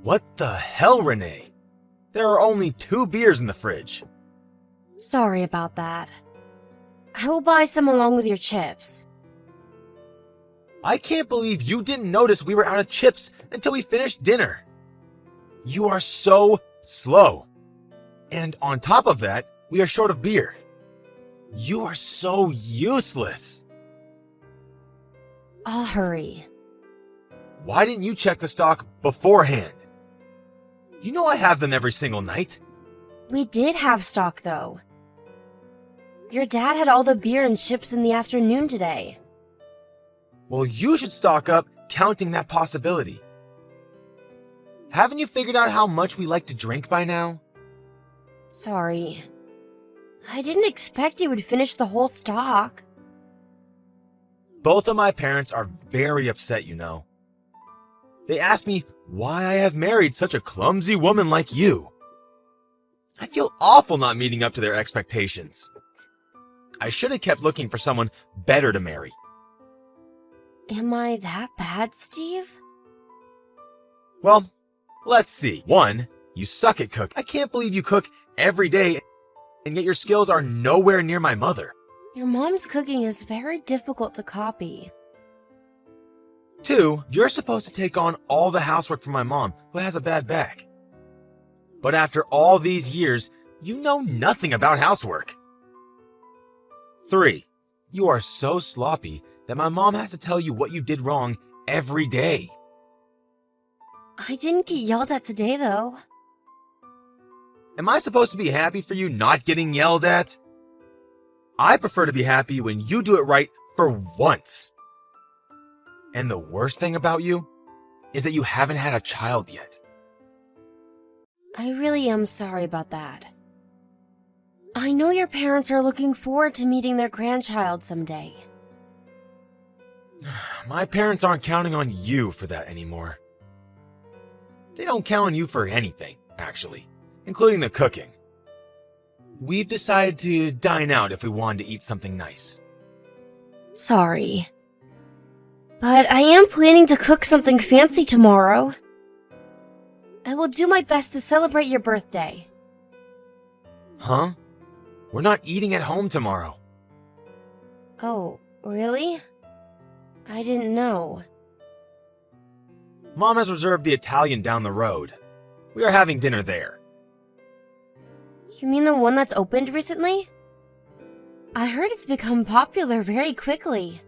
What the hell, Renee? There are only 2 beers in the fridge. Sorry about that. I will buy some along with your chips. I can't believe you didn't notice we were out of chips until we finished dinner. You are so slow. And on top of that, we are short of beer. You are so useless. I'll hurry. Why didn't you check the stock beforehand? You know I have them every single night. We did have stock, though. Your dad had all the beer and chips in the afternoon today. Well, you should stock up, counting that possibility. Haven't you figured out how much we like to drink by now? Sorry. I didn't expect you would finish the whole stock. Both of my parents are very upset, you know. They ask me why I have married such a clumsy woman like you. I feel awful not meeting up to their expectations. I should have kept looking for someone better to marry. Am I that bad, Steve? Well, let's see. 1, you suck at cook. I can't believe you cook every day, and yet your skills are nowhere near my mother. Your mom's cooking is very difficult to copy. 2, you're supposed to take on all the housework for my mom, who has a bad back. But after all these years, you know nothing about housework. 3, you are so sloppy that my mom has to tell you what you did wrong every day. I didn't get yelled at today, though. Am I supposed to be happy for you not getting yelled at? I prefer to be happy when you do it right for once. And the worst thing about you is that you haven't had a child yet. I really am sorry about that. I know your parents are looking forward to meeting their grandchild someday. My parents aren't counting on you for that anymore. They don't count on you for anything, actually, including the cooking. We've decided to dine out if we wanted to eat something nice. Sorry. But I am planning to cook something fancy tomorrow. I will do my best to celebrate your birthday. Huh? We're not eating at home tomorrow. Oh, really? I didn't know. Mom has reserved the Italian down the road. We are having dinner there. You mean the one that's opened recently? I heard it's become popular very quickly.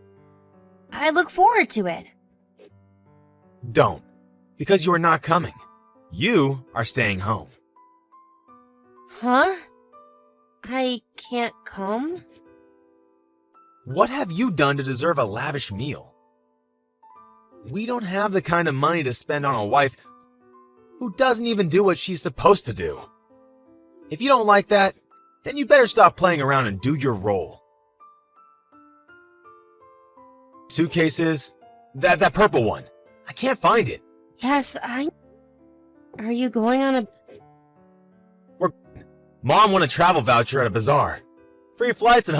I look forward to it. Don't, because you are not coming. You are staying home. Huh? I can't come? What have you done to deserve a lavish meal? We don't have the kind of money to spend on a wife who doesn't even do what she's supposed to do. If you don't like that, then you better stop playing around and do your role. Suitcases? That purple one. I can't find it. Yes, Are you going on a... Mom won a travel voucher at a bazaar. Free flights and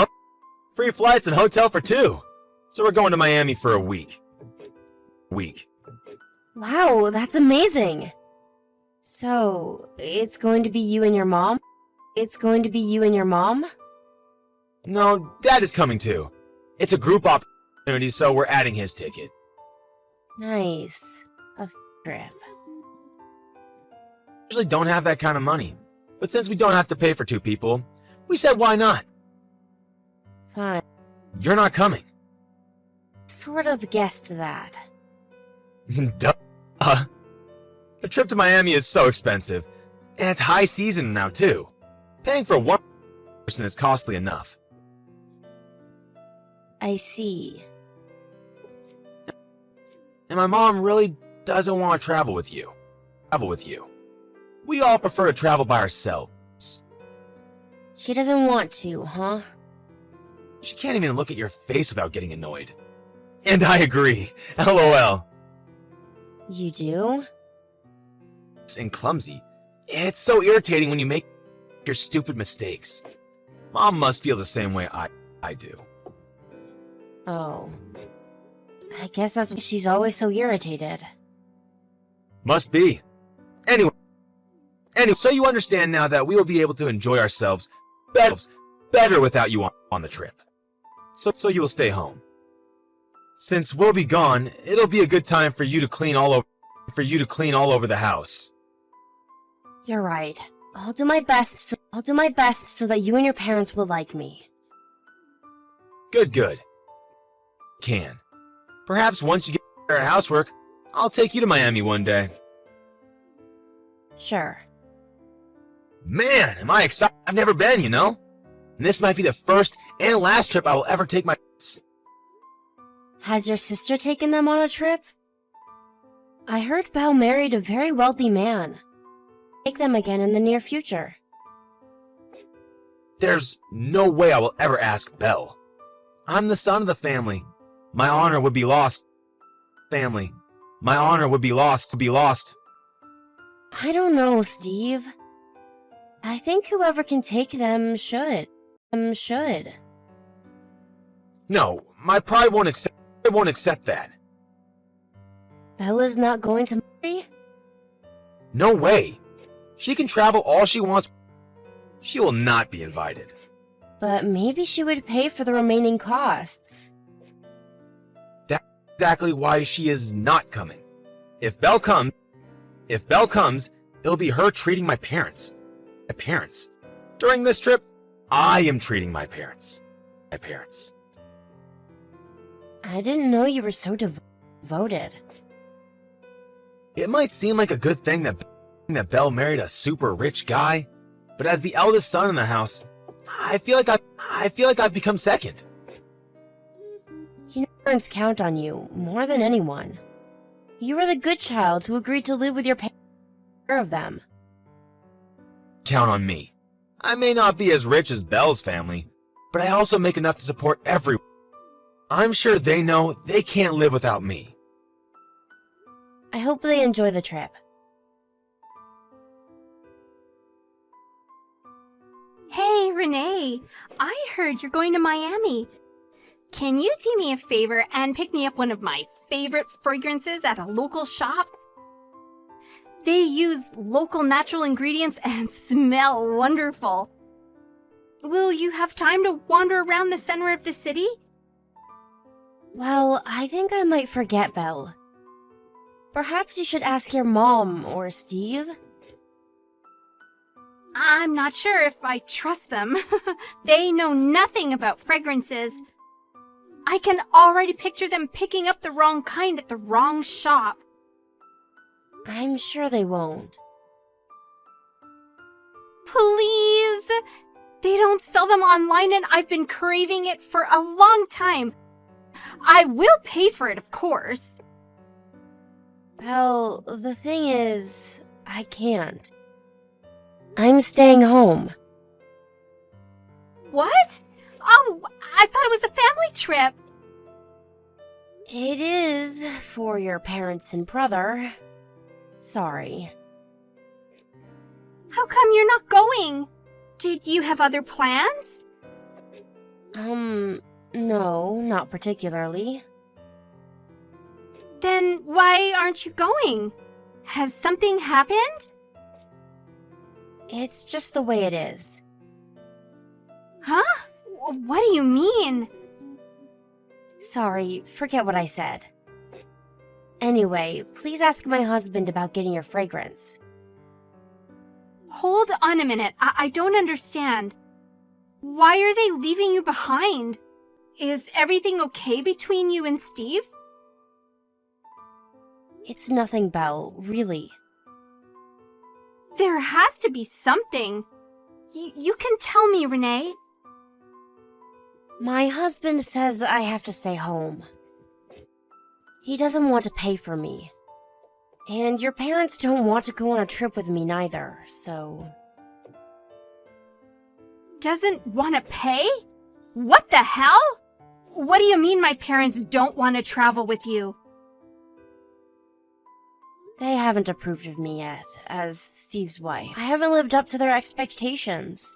hotel for 2. So we're going to Miami for a week. Wow, that's amazing. So, it's going to be you and your mom? No, Dad is coming too. It's a group opportunity, so we're adding his ticket. Nice. A trip. Usually don't have that kind of money, but since we don't have to pay for 2 people, we said why not? Fine. You're not coming. Sort of guessed that. Duh. A trip to Miami is so expensive, and it's high season now too. Paying for one person is costly enough. I see. And my mom really doesn't want to travel with you. We all prefer to travel by ourselves. She doesn't want to, huh? She can't even look at your face without getting annoyed. And I agree. LOL. You do? And clumsy. It's so irritating when you make your stupid mistakes. Mom must feel the same way I do. Oh. I guess that's why she's always so irritated. Must be. Anyway, so you understand now that we will be able to enjoy ourselves better without you on the trip. So you will stay home. Since we'll be gone, it'll be a good time for you to clean all over the house. You're right. I'll do my best so that you and your parents will like me. Good. Can. Perhaps once you get better at housework, I'll take you to Miami one day. Sure. Man, am I excited. I've never been, you know? And this might be the first and last trip I will ever take my parents. Has your sister taken them on a trip? I heard Belle married a very wealthy man. Take them again in the near future. There's no way I will ever ask Belle. I'm the son of the family. My honor would be lost. My honor would be lost. I don't know, Steve. I think whoever can take them should. No, my pride won't accept that. Bella's not going to marry? No way. She can travel all she wants. She will not be invited. But maybe she would pay for the remaining costs. That's exactly why she is not coming. If Belle comes, it'll be her treating my parents. During this trip, I am treating my parents. I didn't know you were so devoted. It might seem like a good thing that Belle married a super rich guy, but as the eldest son in the house, I feel like I've become second. Your parents count on you more than anyone. You were the good child who agreed to live with your parents and take care of them. Count on me. I may not be as rich as Belle's family, but I also make enough to support everyone. I'm sure they know they can't live without me. I hope they enjoy the trip. Hey, Renee, I heard you're going to Miami. Can you do me a favor and pick me up one of my favorite fragrances at a local shop? They use local natural ingredients and smell wonderful. Will you have time to wander around the center of the city? Well, I think I might forget, Belle. Perhaps you should ask your mom or Steve. I'm not sure if I trust them. They know nothing about fragrances. I can already picture them picking up the wrong kind at the wrong shop. I'm sure they won't. Please! They don't sell them online and I've been craving it for a long time. I will pay for it, of course. Well, the thing is, I can't. I'm staying home. What? Oh, I thought it was a family trip. It is for your parents and brother. Sorry. How come you're not going? Did you have other plans? No, not particularly. Then why aren't you going? Has something happened? It's just the way it is. Huh? What do you mean? Sorry, forget what I said. Anyway, please ask my husband about getting your fragrance. Hold on a minute. I don't understand. Why are they leaving you behind? Is everything okay between you and Steve? It's nothing, Belle, really. There has to be something. You can tell me, Renee. My husband says I have to stay home. He doesn't want to pay for me. And your parents don't want to go on a trip with me neither, so... Doesn't want to pay? What the hell? What do you mean my parents don't want to travel with you? They haven't approved of me yet, as Steve's wife. I haven't lived up to their expectations.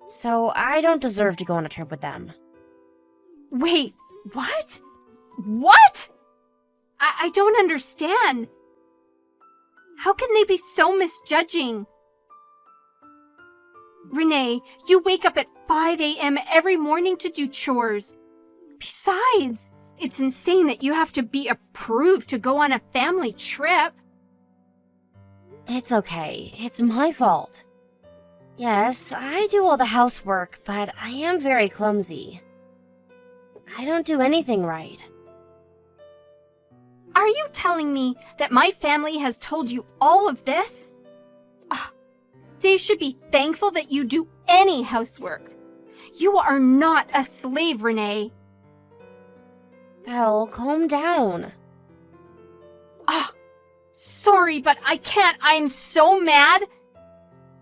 So I don't deserve to go on a trip with them. Wait, what? What? I don't understand. How can they be so misjudging? Renee, you wake up at 5 a.m. every morning to do chores. Besides, it's insane that you have to be approved to go on a family trip. It's okay. It's my fault. Yes, I do all the housework, but I am very clumsy. I don't do anything right. Are you telling me that my family has told you all of this? They should be thankful that you do any housework. You are not a slave, Renee. Belle, calm down. Sorry, but I can't. I'm so mad.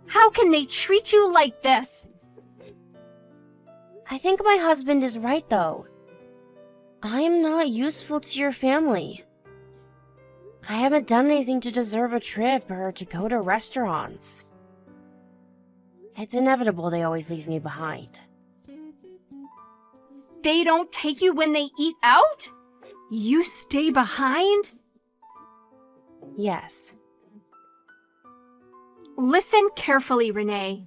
How can they treat you like this? I think my husband is right, though. I am not useful to your family. I haven't done anything to deserve a trip or to go to restaurants. It's inevitable they always leave me behind. They don't take you when they eat out? You stay behind? Yes. Listen carefully, Renee.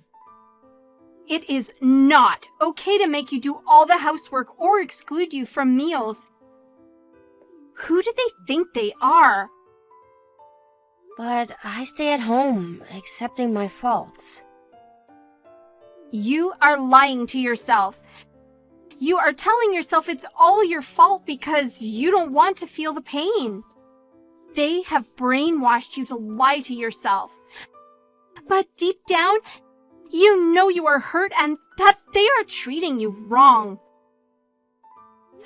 It is not okay to make you do all the housework or exclude you from meals. Who do they think they are? But I stay at home, accepting my faults. You are lying to yourself. You are telling yourself it's all your fault because you don't want to feel the pain. They have brainwashed you to lie to yourself. But deep down, you know you are hurt and that they are treating you wrong.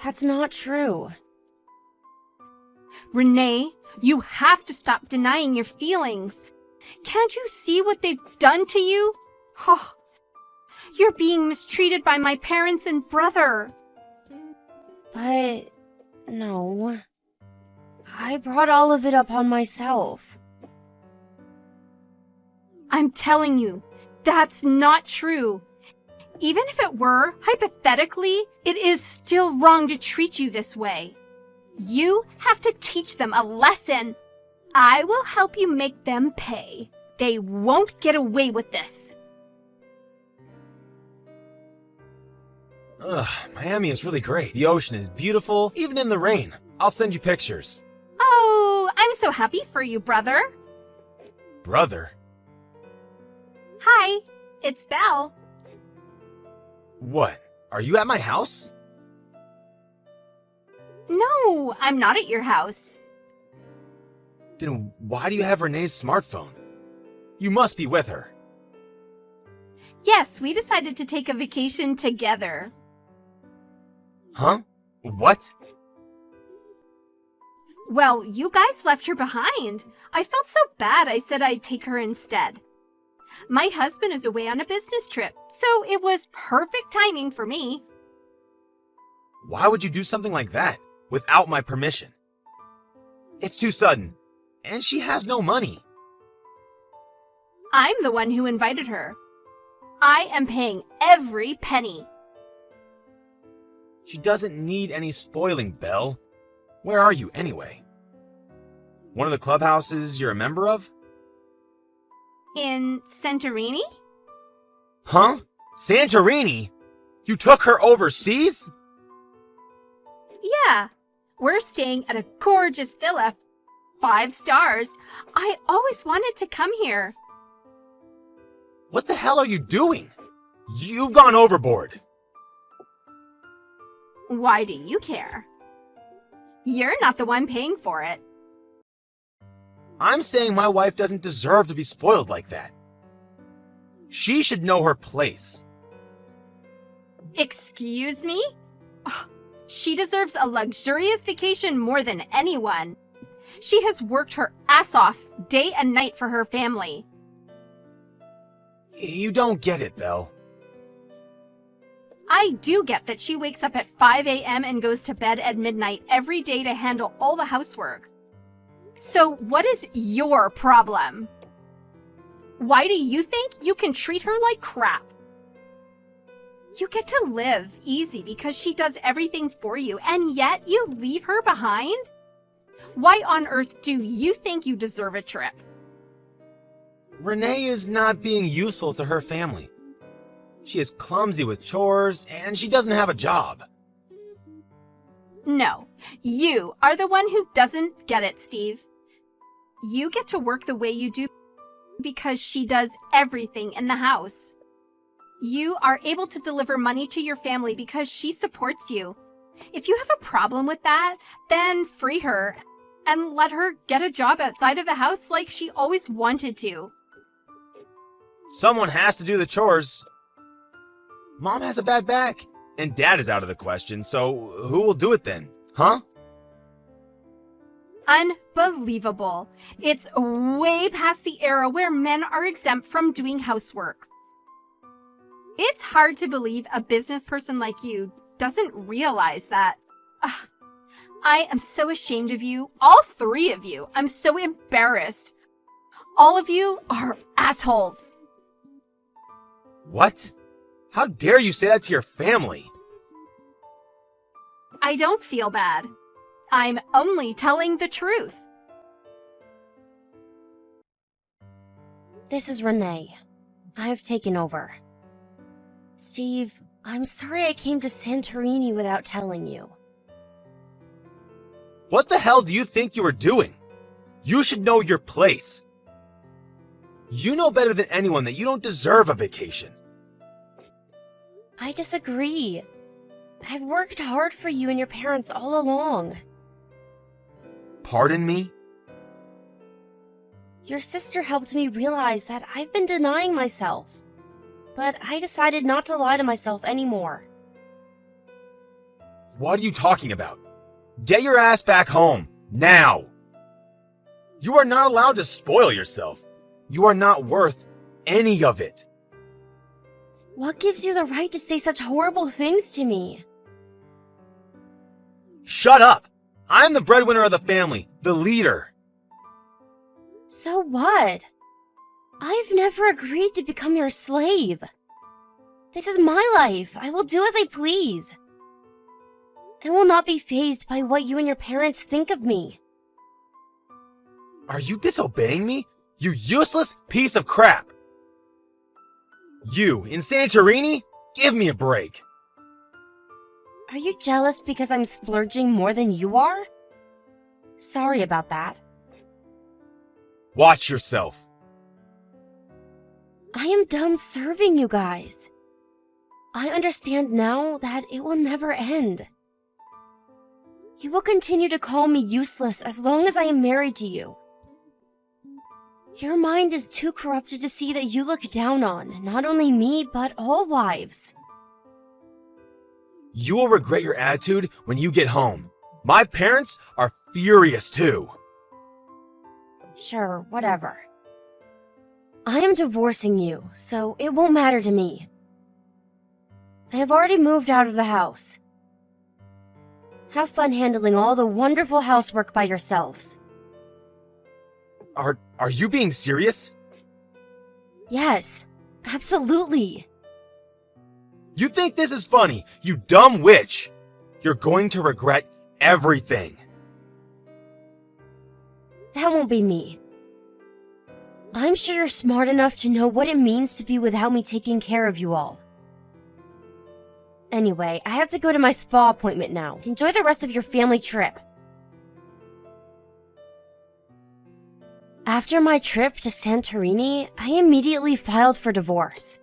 That's not true. Renee, you have to stop denying your feelings. Can't you see what they've done to you? Oh, you're being mistreated by my parents and brother. But no. I brought all of it upon myself. I'm telling you, that's not true. Even if it were, hypothetically, it is still wrong to treat you this way. You have to teach them a lesson. I will help you make them pay. They won't get away with this. Miami is really great. The ocean is beautiful, even in the rain. I'll send you pictures. Oh, I'm so happy for you, brother. Brother? Hi, it's Belle. What? Are you at my house? No, I'm not at your house. Then why do you have Renee's smartphone? You must be with her. Yes, we decided to take a vacation together. Huh? What? Well, you guys left her behind. I felt so bad I said I'd take her instead. My husband is away on a business trip, so it was perfect timing for me. Why would you do something like that without my permission? It's too sudden, and she has no money. I'm the one who invited her. I am paying every penny. She doesn't need any spoiling, Belle. Where are you, anyway? One of the clubhouses you're a member of? In Santorini? Huh? Santorini? You took her overseas? Yeah. We're staying at a gorgeous villa. 5 stars. I always wanted to come here. What the hell are you doing? You've gone overboard. Why do you care? You're not the one paying for it. I'm saying my wife doesn't deserve to be spoiled like that. She should know her place. Excuse me? Oh, she deserves a luxurious vacation more than anyone. She has worked her ass off day and night for her family. You don't get it, Belle. I do get that she wakes up at 5 a.m. and goes to bed at midnight every day to handle all the housework. So what is your problem? Why do you think you can treat her like crap? You get to live easy because she does everything for you, and yet you leave her behind? Why on earth do you think you deserve a trip? Renee is not being useful to her family. She is clumsy with chores, and she doesn't have a job. No, you are the one who doesn't get it, Steve. You get to work the way you do because she does everything in the house. You are able to deliver money to your family because she supports you. If you have a problem with that, then free her and let her get a job outside of the house like she always wanted to. Someone has to do the chores. Mom has a bad back, and Dad is out of the question, so who will do it then? Huh? Unbelievable. It's way past the era where men are exempt from doing housework. It's hard to believe a business person like you doesn't realize that. Ugh, I am so ashamed of you, all three of you. I'm so embarrassed. All of you are assholes. What? How dare you say that to your family? I don't feel bad. I'm only telling the truth. This is Renee. I've taken over. Steve, I'm sorry I came to Santorini without telling you. What the hell do you think you were doing? You should know your place. You know better than anyone that you don't deserve a vacation. I disagree. I've worked hard for you and your parents all along. Pardon me? Your sister helped me realize that I've been denying myself. But I decided not to lie to myself anymore. What are you talking about? Get your ass back home, now! You are not allowed to spoil yourself. You are not worth any of it. What gives you the right to say such horrible things to me? Shut up! I'm the breadwinner of the family, the leader. So what? I've never agreed to become your slave. This is my life. I will do as I please. I will not be fazed by what you and your parents think of me. Are you disobeying me? You useless piece of crap! You, in Santorini? Give me a break. Are you jealous because I'm splurging more than you are? Sorry about that. Watch yourself. I am done serving you guys. I understand now that it will never end. You will continue to call me useless as long as I am married to you. Your mind is too corrupted to see that you look down on not only me, but all wives. You will regret your attitude when you get home. My parents are furious too. Sure, whatever. I am divorcing you, so it won't matter to me. I have already moved out of the house. Have fun handling all the wonderful housework by yourselves. Are you being serious? Yes, absolutely. You think this is funny, you dumb witch! You're going to regret everything. That won't be me. I'm sure you're smart enough to know what it means to be without me taking care of you all. Anyway, I have to go to my spa appointment now. Enjoy the rest of your family trip. After my trip to Santorini, I immediately filed for divorce.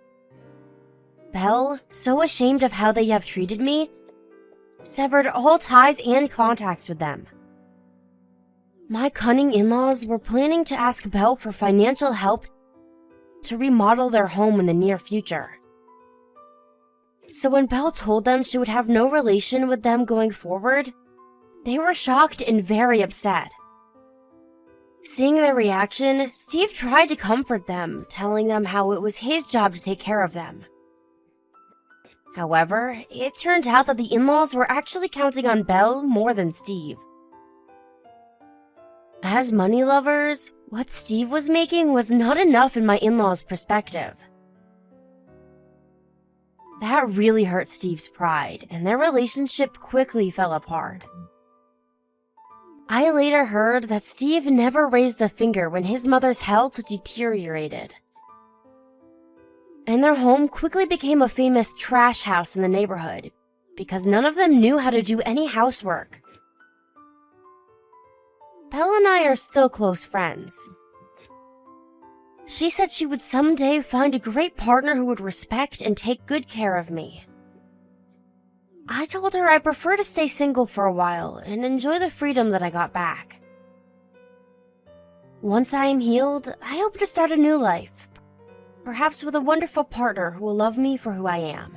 Belle, so ashamed of how they have treated me, severed all ties and contacts with them. My cunning in-laws were planning to ask Belle for financial help to remodel their home in the near future. So when Belle told them she would have no relation with them going forward, they were shocked and very upset. Seeing their reaction, Steve tried to comfort them, telling them how it was his job to take care of them. However, it turned out that the in-laws were actually counting on Belle more than Steve. As money lovers, what Steve was making was not enough in my in-laws' perspective. That really hurt Steve's pride, and their relationship quickly fell apart. I later heard that Steve never raised a finger when his mother's health deteriorated. And their home quickly became a famous trash house in the neighborhood because none of them knew how to do any housework. Belle and I are still close friends. She said she would someday find a great partner who would respect and take good care of me. I told her I prefer to stay single for a while and enjoy the freedom that I got back. Once I am healed, I hope to start a new life, perhaps with a wonderful partner who will love me for who I am.